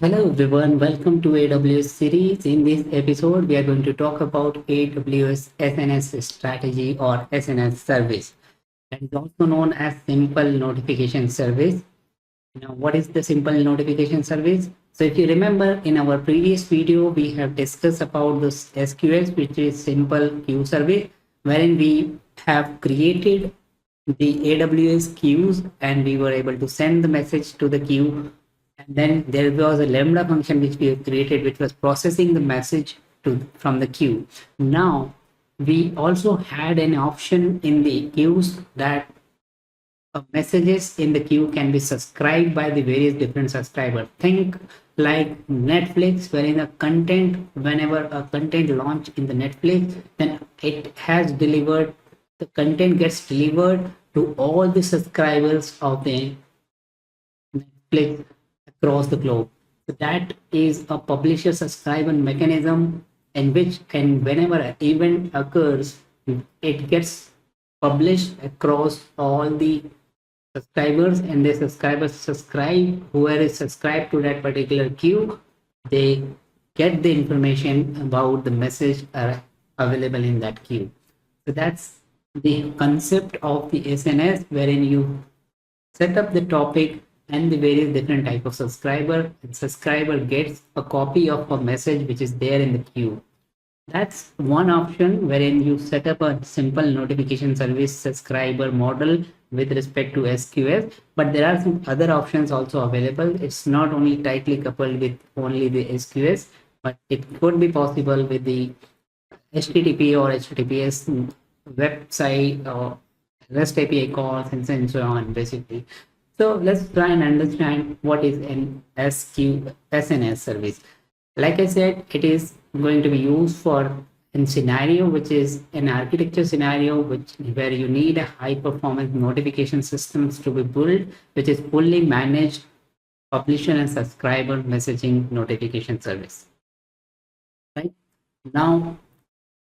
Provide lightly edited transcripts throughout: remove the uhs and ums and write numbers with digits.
Hello everyone, welcome to AWS series. In this episode, we are going to talk about AWS SNS strategy or SNS service. That is also known as simple notification service. Now, what is the simple notification service? So if you remember in our previous video, we have discussed about this SQS, which is simple queue service, wherein we have created the AWS queues and we were able to send the message to the queue. And then there was a lambda function which we have created, which was processing the message from the queue. Now we also had an option in the queues that messages in the queue can be subscribed by the various different subscribers. Think like Netflix, wherein a content, whenever a content launch in the Netflix, then it has delivered, the content gets delivered to all the subscribers of the Netflix across the globe. So that is a publisher subscriber mechanism in which, and whenever an event occurs, it gets published across all the subscribers, and the subscribers subscribe, whoever is subscribed to that particular queue, they get the information about the message are available in that queue. So that's the concept of the SNS, wherein you set up the topic and the various different type of subscriber, and subscriber gets a copy of a message which is there in the queue. That's one option wherein you set up a simple notification service subscriber model with respect to SQS, but there are some other options also available. It's not only tightly coupled with only the SQS, but it could be possible with the HTTP or HTTPS website or REST API calls and so on, basically. So let's try and understand what is an SNS service. Like I said, it is going to be used for a scenario which is an architecture scenario where you need a high performance notification systems to be built, which is fully managed publisher and subscriber messaging notification service. Right now,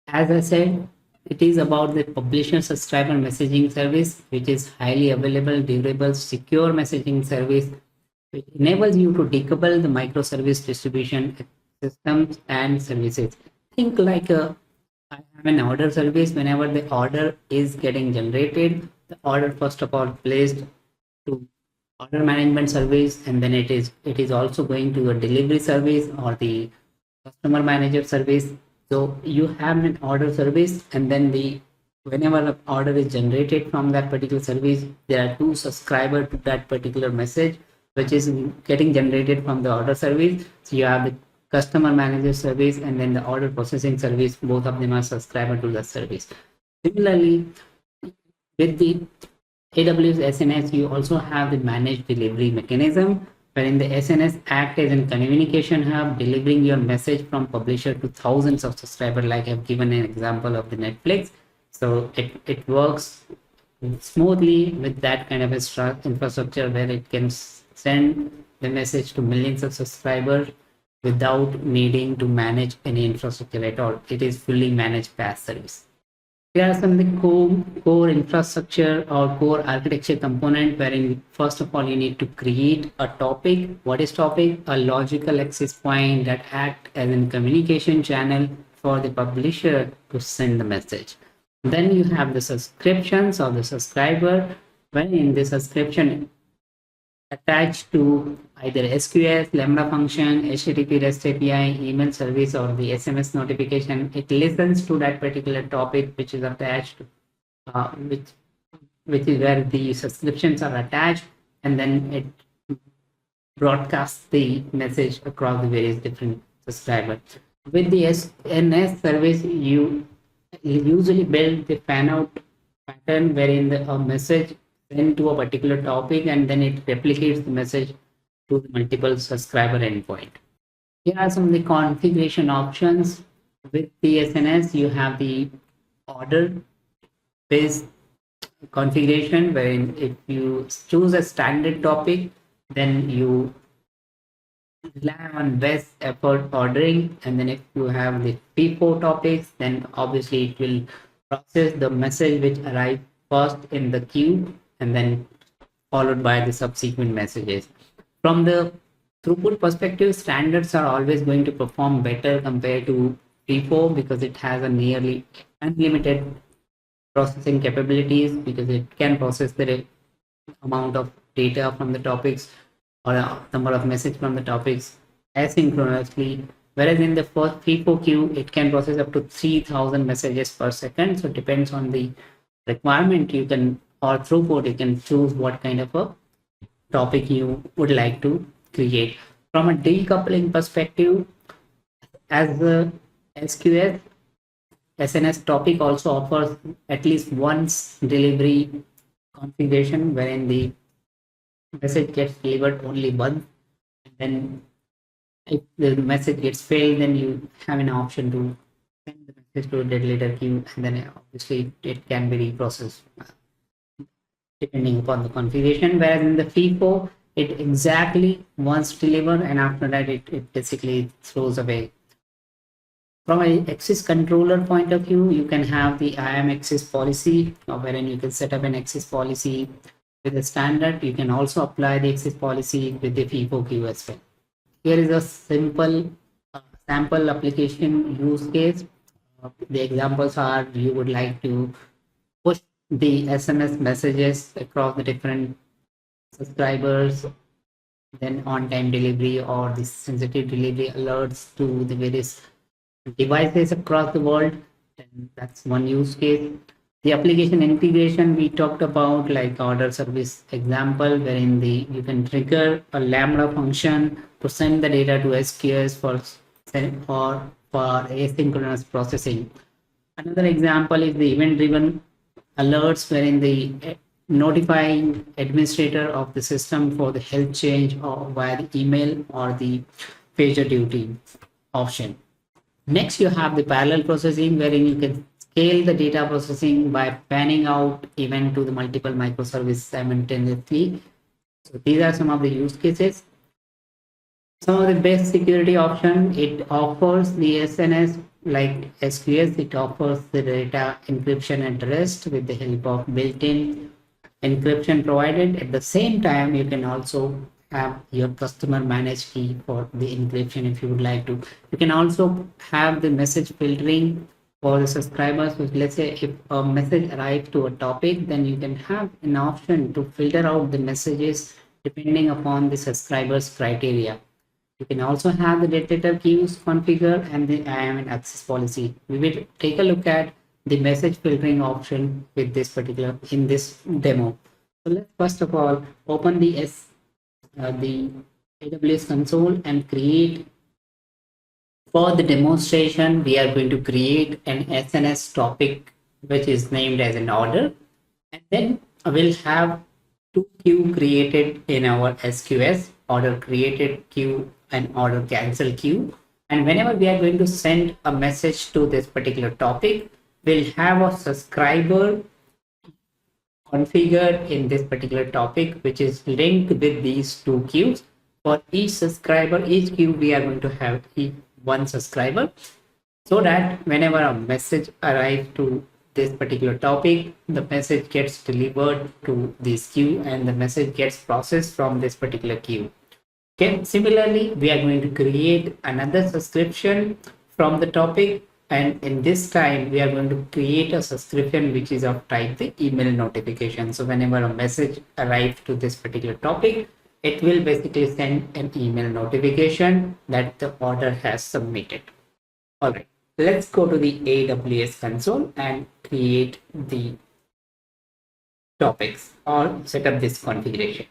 as I said, it is about the publisher subscriber messaging service, which is highly available, durable, secure messaging service, which enables you to decouple the microservice distribution systems and services. Think like I have an order service. Whenever the order is getting generated, the order first of all placed to order management service, and then it is also going to a delivery service or the customer manager service. So you have an order service, and then whenever an order is generated from that particular service, there are two subscribers to that particular message which is getting generated from the order service. So you have the customer manager service and then the order processing service. Both of them are subscriber to the service. Similarly, with the AWS SNS, you also have the managed delivery mechanism, wherein the SNS act as a communication hub, delivering your message from publisher to thousands of subscribers, like I've given an example of the Netflix. So it works smoothly with that kind of infrastructure where it can send the message to millions of subscribers without needing to manage any infrastructure at all. It is fully managed PaaS service. There are some of the core infrastructure or core architecture component wherein first of all you need to create a topic. What is topic? A logical access point that act as a communication channel for the publisher to send the message. Then you have the subscriptions or the subscriber, when in the subscription attached to either SQS, Lambda function, HTTP REST API, email service, or the SMS notification. It listens to that particular topic which is attached, which is where the subscriptions are attached, and then it broadcasts the message across the various different subscribers. With the SNS service, you usually build the fanout pattern wherein a message sent to a particular topic and then it replicates the message to the multiple subscriber endpoint. Here are some of the configuration options. With the SNS, you have the order based configuration wherein if you choose a standard topic, then you rely on best effort ordering, and then if you have the P4 topics, then obviously it will process the message which arrived first in the queue and then followed by the subsequent messages. From the throughput perspective, standards are always going to perform better compared to FIFO because it has a nearly unlimited processing capabilities, because it can process the amount of data from the topics or a number of messages from the topics asynchronously. Whereas in the first FIFO queue, it can process up to 3,000 messages per second. So it depends on the requirement you can, or throughput, you can choose what kind of a topic you would like to create. From a decoupling perspective, as the SQS SNS topic also offers at least once delivery configuration, wherein the message gets delivered only once, and then if the message gets failed, then you have an option to send the message to a dead letter queue, and then obviously it can be reprocessed depending upon the configuration. Whereas in the FIFO, it exactly once delivered, and after that it basically throws away. From an access controller point of view, you can have the IAM access policy, wherein you can set up an access policy with a standard. You can also apply the access policy with the FIFO queue as well. Here is a simple sample application use case. The examples are, you would like to push the SMS messages across the different subscribers, then on-time delivery or the sensitive delivery alerts to the various devices across the world. And that's one use case. The application integration we talked about, like order service example, wherein you can trigger a lambda function to send the data to SQS for asynchronous processing. Another example is the event-driven alerts, wherein the notifying administrator of the system for the health change or via the email or the pager duty option. Next, you have the parallel processing, wherein you can scale the data processing by panning out event to the multiple microservices simultaneously. So these are some of the use cases. Some of the best security option, it offers the SNS like SQS, it offers the data encryption at rest with the help of built-in encryption provided. At the same time, you can also have your customer managed key for the encryption if you would like to. You can also have the message filtering for the subscribers. So let's say if a message arrives to a topic, then you can have an option to filter out the messages depending upon the subscriber's criteria. You can also have the data queues configured and the IAM and access policy. We will take a look at the message filtering option with this particular in this demo. So let's first of all open the AWS console and create. For the demonstration, we are going to create an SNS topic which is named as an order, and then we'll have two queue created in our SQS, order created queue and order cancel queue. And whenever we are going to send a message to this particular topic, we'll have a subscriber configured in this particular topic, which is linked with these two queues. For each subscriber, each queue, we are going to have one subscriber, so that whenever a message arrives to this particular topic, the message gets delivered to this queue and the message gets processed from this particular queue. Okay. Similarly, we are going to create another subscription from the topic, and in this time we are going to create a subscription which is of type the email notification. So whenever a message arrives to this particular topic, it will basically send an email notification that the order has submitted. All right, let's go to the AWS console and create the topics or set up this configuration.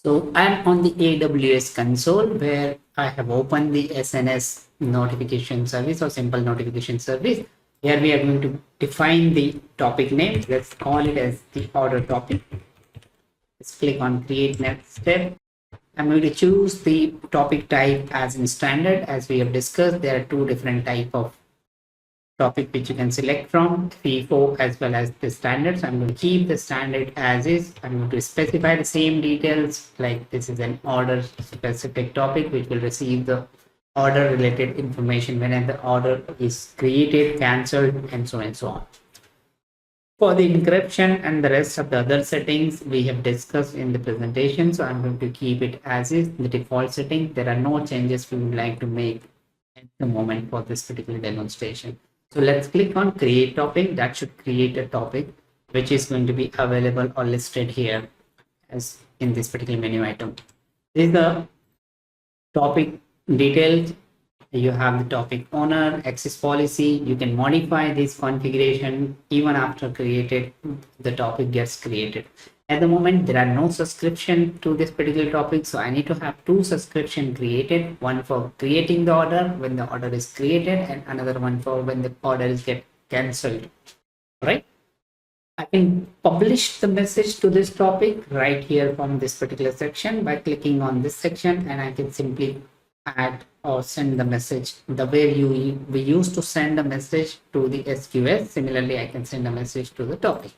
So I'm on the AWS console where I have opened the SNS notification service or simple notification service. Here we are going to define the topic name. Let's call it as the order topic. Let's click on create next step. I'm going to choose the topic type as in standard. As we have discussed, there are two different types of topic which you can select from, FIFO as well as the standard. So I'm going to keep the standard as is. I'm going to specify the same details, like this is an order specific topic which will receive the order related information whenever the order is created, cancelled, and so on. For the encryption and the rest of the other settings we have discussed in the presentation, so I'm going to keep it as is, the default setting. There are no changes we would like to make at the moment for this particular demonstration. So let's click on create topic. That should create a topic which is going to be available or listed here as in this particular menu item. This is the topic details. You have the topic owner, access policy. You can modify this configuration even after created, the topic gets created. At the moment, there are no subscription to this particular topic, so I need to have two subscription created, one for creating the order when the order is created and another one for when the order is get cancelled. Right? I can publish the message to this topic right here from this particular section by clicking on this section, and I can simply add or send the message the way we used to send a message to the SQS. Similarly, I can send a message to the topic.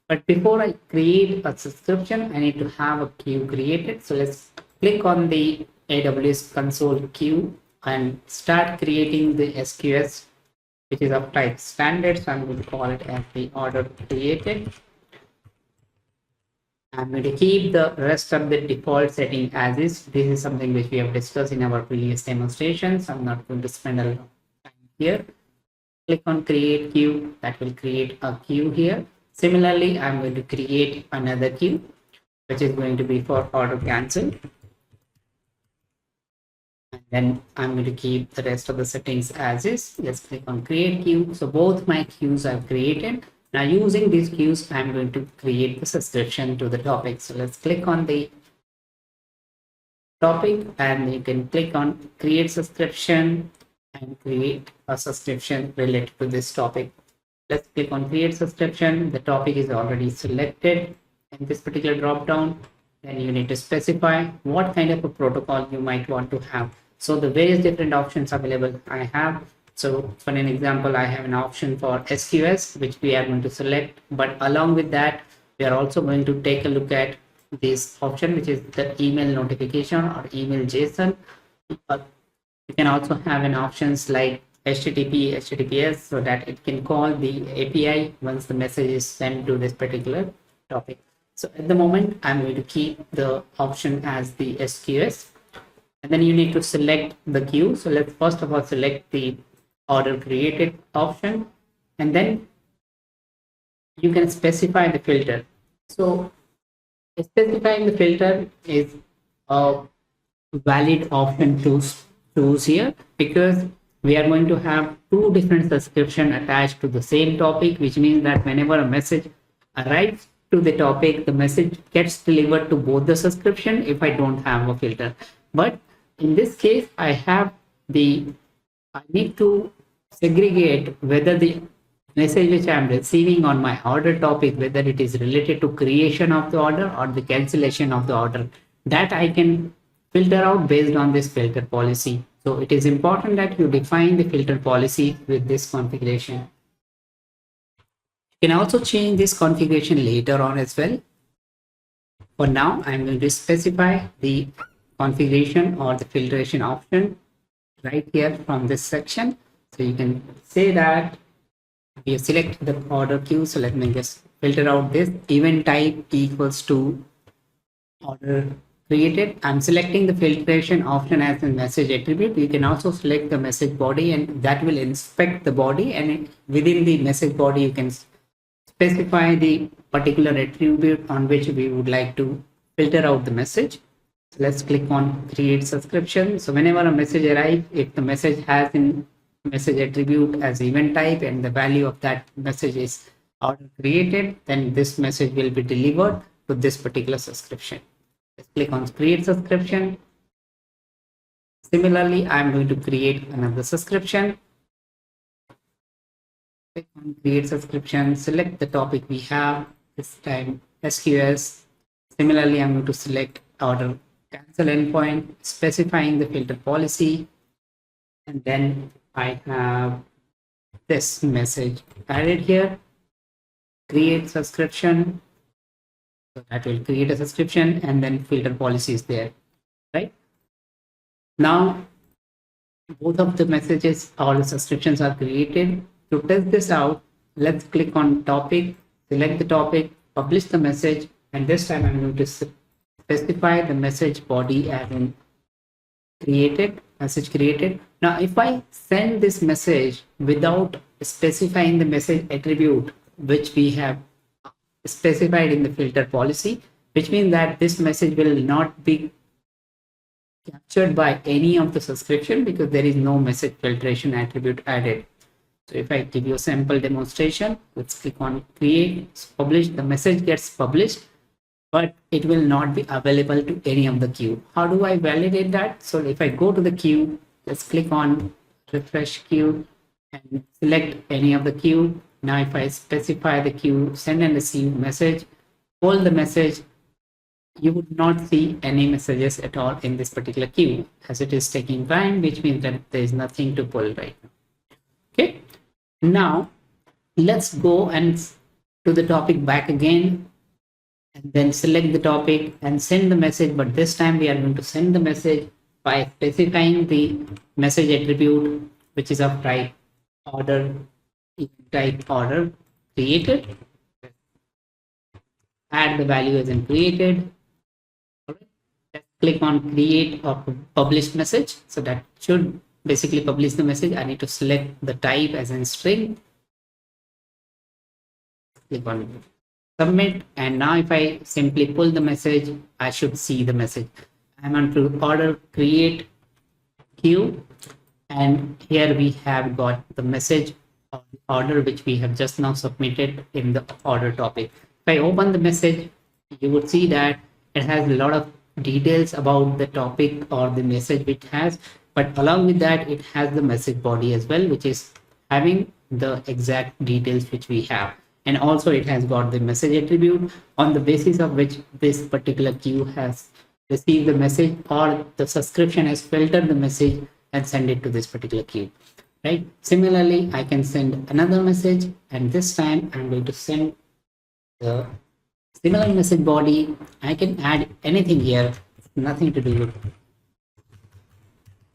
But before I create a subscription, I need to have a queue created. So let's click on the AWS console queue and start creating the SQS, which is of type standard. So I'm going to call it as the order created. I'm going to keep the rest of the default setting as is. This is something which we have discussed in our previous demonstrations. I'm not going to spend a lot of time here. Click on create queue. That will create a queue here. Similarly, I'm going to create another queue, which is going to be for order cancel. And then I'm going to keep the rest of the settings as is. Let's click on create queue. So both my queues I've created. Now using these queues, I'm going to create the subscription to the topic. So let's click on the topic and you can click on create subscription and create a subscription related to this topic. Let's click on create subscription. The topic is already selected in this particular drop down. Then you need to specify what kind of a protocol you might want to have. So the various different options available I have. So for an example, I have an option for SQS, which we are going to select. But along with that, we are also going to take a look at this option, which is the email notification or email JSON. You can also have an options like HTTP, HTTPS, so that it can call the API once the message is sent to this particular topic. So at the moment, I'm going to keep the option as the SQS. And then you need to select the queue. So let's first of all select the order created option, and then you can specify the filter. So specifying the filter is a valid option to choose here, because we are going to have two different subscriptions attached to the same topic, which means that whenever a message arrives to the topic, the message gets delivered to both the subscription if I don't have a filter. But in this case, I need to segregate whether the message which I am receiving on my order topic, whether it is related to creation of the order or the cancellation of the order. That I can filter out based on this filter policy. So it is important that you define the filter policy with this configuration. You can also change this configuration later on as well. For now, I'm going to specify the configuration or the filtration option right here from this section. So you can say that we have selected the order queue. So let me just filter out this event type equals to order created. I'm selecting the filtration option as a message attribute. You can also select the message body, and that will inspect the body, and within the message body you can specify the particular attribute on which we would like to filter out the message. So let's click on create subscription. So whenever a message arrives, if the message has in message attribute as event type and the value of that message is order created, then this message will be delivered to this particular subscription. Let's click on create subscription. Similarly, I'm going to create another subscription. Click on create subscription, select the topic we have, this time SQS. Similarly, I'm going to select order cancel endpoint, specifying the filter policy, and then I have this message added here, create subscription. So that will create a subscription, and then filter policy is there, right? Now, both of the messages, all the subscriptions are created. To test this out, let's click on topic select the topic, publish the message, and this time I'm going to specify the message body as in message created. Now, if I send this message without specifying the message attribute, which we have specified in the filter policy, which means that this message will not be captured by any of the subscription because there is no message filtration attribute added. So if I give you a sample demonstration, let's click on create, publish, the message gets published, but it will not be available to any of the queue. How do I validate that? So if I go to the queue, let's click on refresh queue and select any of the queue. Now if I specify the queue, send and receive message, pull the message, you would not see any messages at all in this particular queue as it is taking time, which means that there is nothing to pull right now. Okay, now let's go and to the topic back again and then select the topic and send the message, but this time we are going to send the message by specifying the message attribute, which is of type order created. Add the value as in created. Let's click on create or publish message. So that should basically publish the message. I need to select the type as in string. Click on submit, and now if I simply pull the message, I should see the message. I'm on to order create queue, and here we have got the message of the order which we have just now submitted in the order topic. If I open the message, you would see that it has a lot of details about the topic or the message it has, but along with that it has the message body as well, which is having the exact details which we have. And also it has got the message attribute on the basis of which this particular queue has received the message, or the subscription has filtered the message and send it to this particular queue, right? Similarly, I can send another message, and this time I'm going to send the similar message body. I can add anything here, nothing to do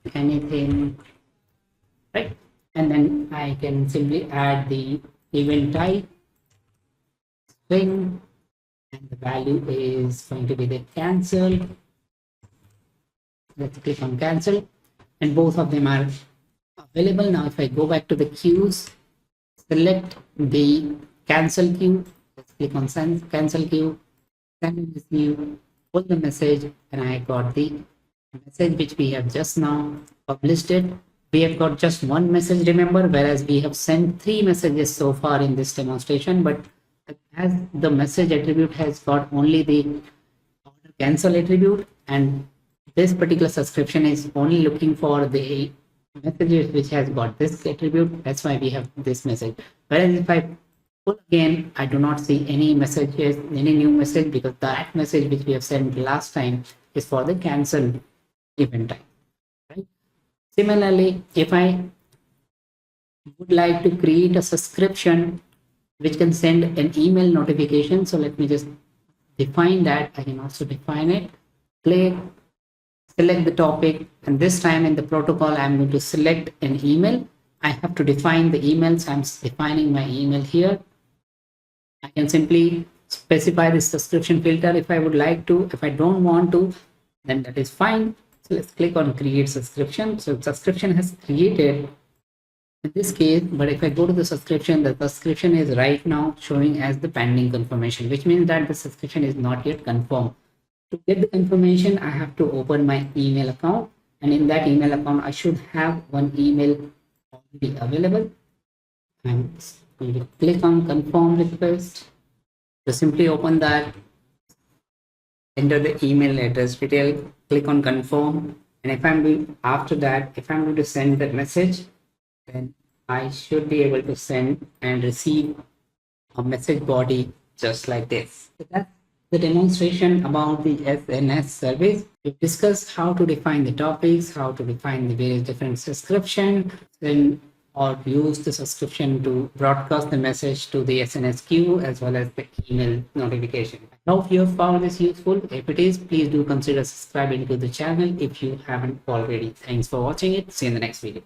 with anything, right? And then I can simply add the event type string, and the value is going to be the cancel. Let's click on cancel, and both of them are available. Now if I go back to the queues, select the cancel queue, let's click on cancel queue, send this queue, pull the message, and I got the message which we have just now published it. We have got just one message, remember, whereas we have sent 3 messages so far in this demonstration, but as the message attribute has got only the order cancel attribute, and this particular subscription is only looking for the messages which has got this attribute, that's why we have this message. Whereas if I pull again, I do not see any messages, any new message, because that message which we have sent last time is for the cancel event type, right? Similarly, if I would like to create a subscription which can send an email notification, so let me just define that. I can also define it. Click, select the topic, and this time in the protocol I'm going to select an email. I have to define the email, so I'm defining my email here. I can simply specify the subscription filter if I would like to. If I don't want to, then that is fine. So let's click on create subscription. So subscription has created in this case, but if I go to the subscription is right now showing as the pending confirmation, which means that the subscription is not yet confirmed. To get the confirmation, I have to open my email account, and in that email account I should have one email already available. I'm going to click on confirm request. So simply open that, enter the email address detail, click on confirm, and if I'm going after that, if I'm going to send that message, then I should be able to send and receive a message body just like this. So that's the demonstration about the SNS service. We've discussed how to define the topics, how to define the various different subscription, then or use the subscription to broadcast the message to the SNS queue as well as the email notification. I hope you have found this useful. If it is, please do consider subscribing to the channel if you haven't already. Thanks for watching it. See you in the next video.